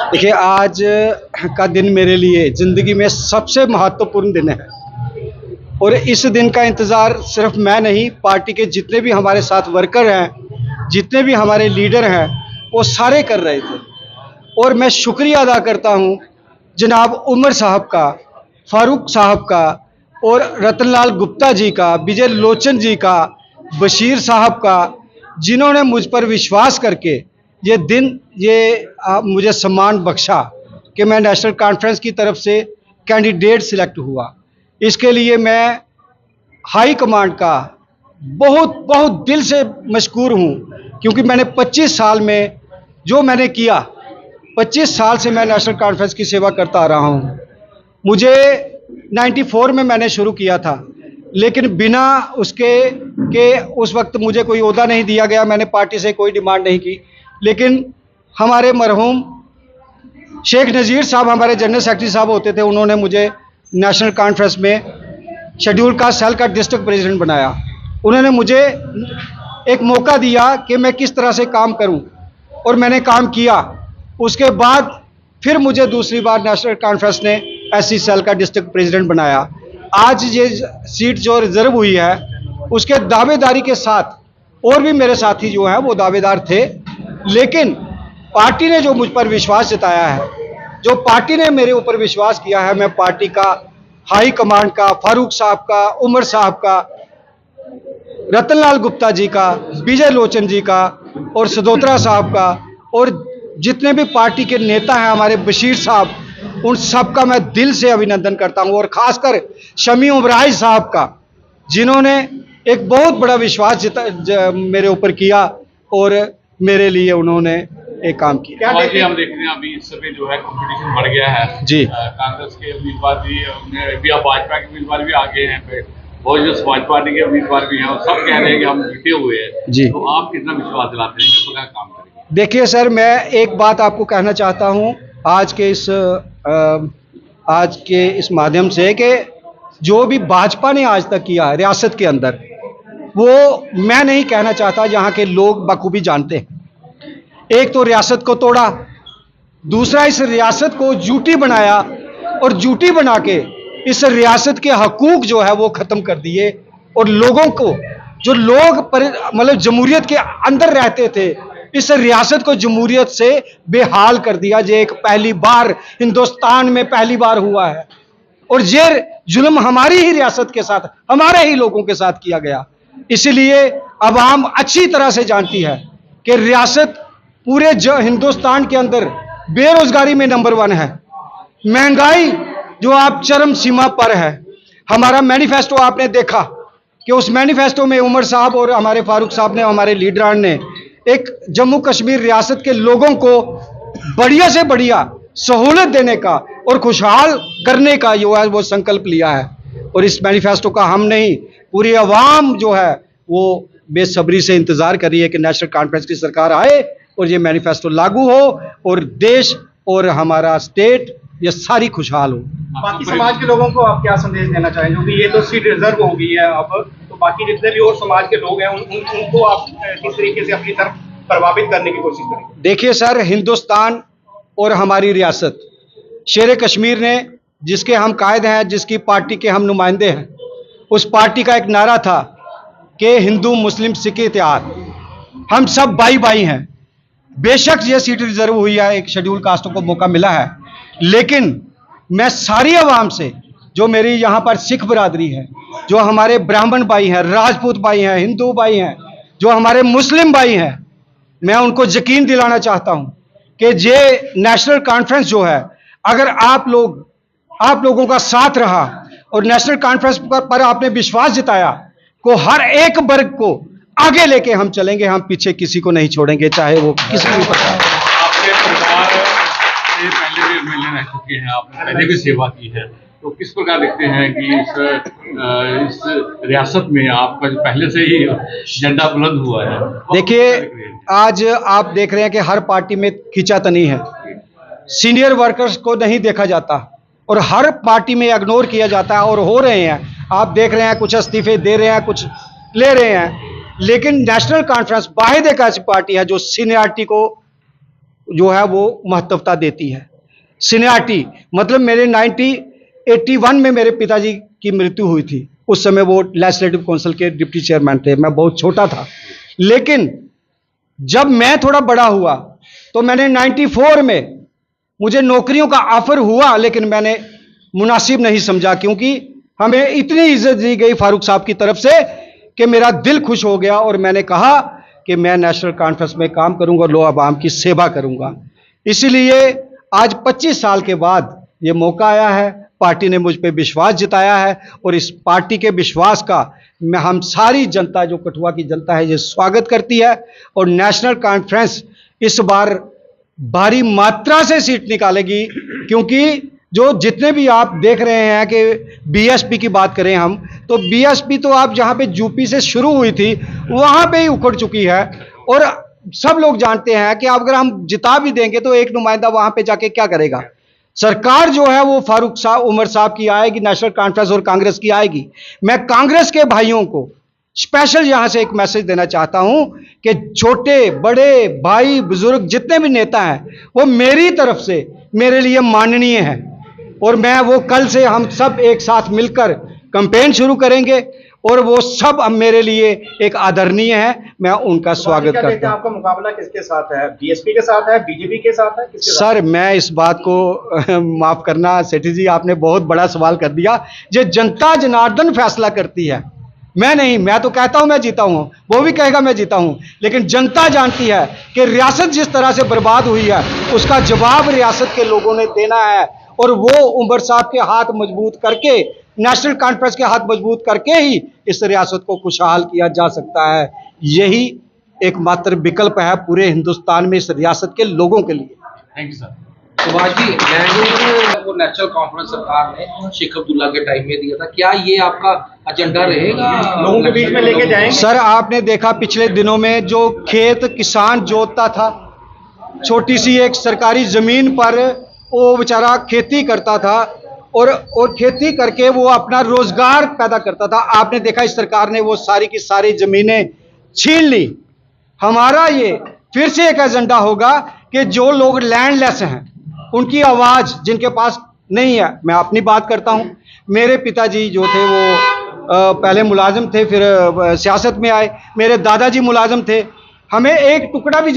देखिए, आज का दिन मेरे लिए ज़िंदगी में सबसे महत्वपूर्ण दिन है और इस दिन का इंतज़ार सिर्फ मैं नहीं, पार्टी के जितने भी हमारे साथ वर्कर हैं, जितने भी हमारे लीडर हैं, वो सारे कर रहे थे। और मैं शुक्रिया अदा करता हूं जनाब उमर साहब का, फारूक साहब का और रतनलाल गुप्ता जी का, विजय लोचन जी का, बशीर साहब का, जिन्होंने मुझ पर विश्वास करके ये दिन मुझे सम्मान बख्शा कि मैं नेशनल कॉन्फ्रेंस की तरफ से कैंडिडेट सिलेक्ट हुआ। इसके लिए मैं हाई कमांड का बहुत बहुत दिल से मशकूर हूँ, क्योंकि मैंने 25 साल में जो मैंने किया, 25 साल से मैं नेशनल कॉन्फ्रेंस की सेवा करता आ रहा हूँ। मुझे 94 में मैंने शुरू किया था, लेकिन बिना उसके कि उस वक्त मुझे कोई ओहदा नहीं दिया गया, मैंने पार्टी से कोई डिमांड नहीं की। लेकिन हमारे मरहूम शेख नज़ीर साहब, हमारे जनरल सेक्रेटरी साहब होते थे, उन्होंने मुझे नेशनल कॉन्फ्रेंस में शेड्यूल कास्ट सेल का डिस्ट्रिक्ट प्रेसिडेंट बनाया। उन्होंने मुझे एक मौका दिया कि मैं किस तरह से काम करूं और मैंने काम किया। उसके बाद फिर मुझे दूसरी बार नेशनल कॉन्फ्रेंस ने एससी सेल का डिस्ट्रिक्ट प्रेसिडेंट बनाया। आज ये सीट जो रिजर्व हुई है, उसके दावेदारी के साथ और भी मेरे साथी जो हैं वो दावेदार थे, लेकिन पार्टी ने जो मुझ पर विश्वास जताया है, जो पार्टी ने मेरे ऊपर विश्वास किया है, मैं पार्टी का, हाई कमांड का, फारूक साहब का, उमर साहब का, रतनलाल गुप्ता जी का, विजय लोचन जी का और सदोत्रा साहब का और जितने भी पार्टी के नेता हैं, हमारे बशीर साहब, उन सब का मैं दिल से अभिनंदन करता हूं। और खासकर शमी उमराई साहब का, जिन्होंने एक बहुत बड़ा विश्वास मेरे ऊपर किया और मेरे लिए उन्होंने एक काम किया। क्या देखिए, हम देख रहे हैं अभी इस समय जो है कंपटीशन बढ़ गया है जी। कांग्रेस के उम्मीदवार भी भाजपा के उम्मीदवार भी आगे हैं, और जो समाज पार्टी के उम्मीदवार भी हैं, और सब कह रहे हैं कि हम जीते हुए हैं जी। तो आप कितना विश्वास दिलाते हैं कि क्या काम करेंगे? देखिए सर, मैं एक बात आपको कहना चाहता हूं आज के इस माध्यम से कि जो भी भाजपा ने आज तक किया रियासत के अंदर, वो मैं नहीं कहना चाहता, जहां के लोग बखूबी जानते हैं। एक तो रियासत को तोड़ा, दूसरा इस रियासत को झूठी बनाया और झूठी बना के इस रियासत के हकूक जो है वो ख़त्म कर दिए और लोगों को, जो लोग मतलब जमहूरियत के अंदर रहते थे, इस रियासत को जमहूरियत से बेहाल कर दिया। ये एक पहली बार हिंदुस्तान में पहली बार हुआ है और ये जुल्म हमारी ही रियासत के साथ, हमारे ही लोगों के साथ किया गया। इसलिए अवाम अच्छी तरह से जानती है कि रियासत पूरे हिंदुस्तान के अंदर बेरोजगारी में नंबर 1 है, महंगाई जो आप चरम सीमा पर है। हमारा मैनिफेस्टो आपने देखा कि उस मैनिफेस्टो में उमर साहब और हमारे फारूक साहब ने, हमारे लीडरान ने एक जम्मू कश्मीर रियासत के लोगों को बढ़िया से बढ़िया सहूलत देने का और खुशहाल करने का जो है वो संकल्प लिया है। और इस मैनिफेस्टो का हम नहीं, पूरी आवाम जो है वो बेसब्री से इंतजार कर रही है कि नेशनल कॉन्फ्रेंस की सरकार आए और ये मैनिफेस्टो लागू हो और देश और हमारा स्टेट ये सारी खुशहाल हो। बाकी समाज के लोगों को आप क्या संदेश देना चाहेंगे, क्योंकि ये तो सीट रिजर्व हो गई है अब, तो बाकी जितने भी और समाज के लोग हैं उनको आप किस तरीके से अपनी तरफ प्रभावित करने की कोशिश करेंगे? देखिए सर, हिंदुस्तान और हमारी रियासत, शेर कश्मीर ने, जिसके हम कायद हैं, जिसकी पार्टी के हम नुमाइंदे हैं, उस पार्टी का एक नारा था कि हिंदू मुस्लिम सिख इत्तेहाद, हम सब भाई भाई हैं। बेशक ये सीट रिजर्व हुई है, एक शेड्यूल कास्टों को मौका मिला है, लेकिन मैं सारी आवाम से, जो मेरी यहाँ पर सिख बरादरी है, जो हमारे ब्राह्मण भाई हैं, राजपूत भाई हैं, हिंदू भाई हैं, जो हमारे मुस्लिम भाई हैं, मैं उनको यकीन दिलाना चाहता हूँ कि ये नेशनल कॉन्फ्रेंस जो है, अगर आप लोगों का साथ रहा और नेशनल कॉन्फ्रेंस पर आपने विश्वास जताया, को हर एक वर्ग को आगे लेके हम चलेंगे, हम पीछे किसी को नहीं छोड़ेंगे, चाहे वो किसी भी प्रकार। आपके परिवार से पहले भी एमएलए रह चुके हैं, आपने पहले भी सेवा की है, तो किस प्रकार देखते हैं कि इस रियासत में आपका जो पहले से ही झंडा बुलंद हुआ है? देखिए, आज आप देख रहे हैं कि हर पार्टी में खींचातानी है, सीनियर वर्कर्स को नहीं देखा जाता और हर पार्टी में इग्नोर किया जाता है और हो रहे हैं। आप देख रहे हैं कुछ इस्तीफे दे रहे हैं, कुछ ले रहे हैं, लेकिन नेशनल कॉन्फ्रेंस वाहिद एक ऐसी पार्टी है जो सीनियरिटी को जो है वो महत्वता देती है। सीनियरिटी मतलब मेरे 1981 में मेरे पिताजी की मृत्यु हुई थी। उस समय वो लेजिस्लेटिव काउंसिल के डिप्टी चेयरमैन थे, मैं बहुत छोटा था। लेकिन जब मैं थोड़ा बड़ा हुआ तो मैंने 94 में मुझे नौकरियों का ऑफर हुआ, लेकिन मैंने मुनासिब नहीं समझा, क्योंकि हमें इतनी इज्जत दी गई फारूक साहब की तरफ से कि मेरा दिल खुश हो गया और मैंने कहा कि मैं नेशनल कॉन्फ्रेंस में काम करूंगा और लोग आवाम की सेवा करूंगा। इसलिए आज 25 साल के बाद ये मौका आया है, पार्टी ने मुझ पे विश्वास जताया है और इस पार्टी के विश्वास का हम सारी जनता, जो कठुआ की जनता है, ये स्वागत करती है। और नेशनल कॉन्फ्रेंस इस बार भारी मात्रा से सीट निकालेगी, क्योंकि जो जितने भी आप देख रहे हैं कि बीएसपी की बात करें हम, तो बीएसपी तो आप जहां पे यूपी से शुरू हुई थी वहां पे ही उखड़ चुकी है। और सब लोग जानते हैं कि अगर हम जिता भी देंगे तो एक नुमाइंदा वहां पे जाके क्या करेगा। सरकार जो है वो फारूक साहब, उमर साहब की आएगी, नेशनल कॉन्फ्रेंस और कांग्रेस की आएगी। मैं कांग्रेस के भाइयों को स्पेशल यहां से एक मैसेज देना चाहता हूं कि छोटे बड़े भाई बुजुर्ग जितने भी नेता हैं वो मेरी तरफ से मेरे लिए माननीय हैं और मैं वो कल से हम सब एक साथ मिलकर कैंपेन शुरू करेंगे और वो सब अब मेरे लिए एक आदरणीय है। मैं उनका स्वागत करता हूं। आपका मुकाबला किसके साथ है? बीएसपी के साथ है, बीजेपी के साथ है, किसके साथ? सर, मैं इस बात को माफ करना सेठी जी, आपने बहुत बड़ा सवाल कर दिया। ये जनता जनार्दन फैसला करती है, मैं नहीं। मैं तो कहता हूं मैं जीता हूं, वो भी कहेगा मैं जीता हूं, लेकिन जनता जानती है कि रियासत जिस तरह से बर्बाद हुई है उसका जवाब रियासत के लोगों ने देना है। और वो उमर साहब के हाथ मजबूत करके, नेशनल कॉन्फ्रेंस के हाथ मजबूत करके ही इस रियासत को खुशहाल किया जा सकता है। यही एकमात्र विकल्प है पूरे हिंदुस्तान में इस रियासत के लोगों के लिए। Thank you sir. Subhash ji, वो नेशनल कॉन्फ्रेंस सरकार ने शेख अब्दुल्ला के टाइम में दिया था, क्या ये आपका एजेंडा रहेगा लोगों के बीच में लेके जाएंगे? सर, आपने देखा पिछले दिनों में जो खेत किसान जोतता था, छोटी सी एक सरकारी जमीन पर वो बेचारा खेती करता था और खेती करके वो अपना रोजगार पैदा करता था। आपने देखा इस सरकार ने वो सारी की सारी जमीनें छीन ली। हमारा ये फिर से एक एजेंडा होगा कि जो लोग लैंडलेस हैं, उनकी आवाज जिनके पास नहीं है, मैं अपनी बात करता हूं। मेरे पिताजी जो थे वो पहले मुलाजिम थे, फिर सियासत में आए। मेरे दादाजी मुलाजिम थे। हमें एक टुकड़ा भी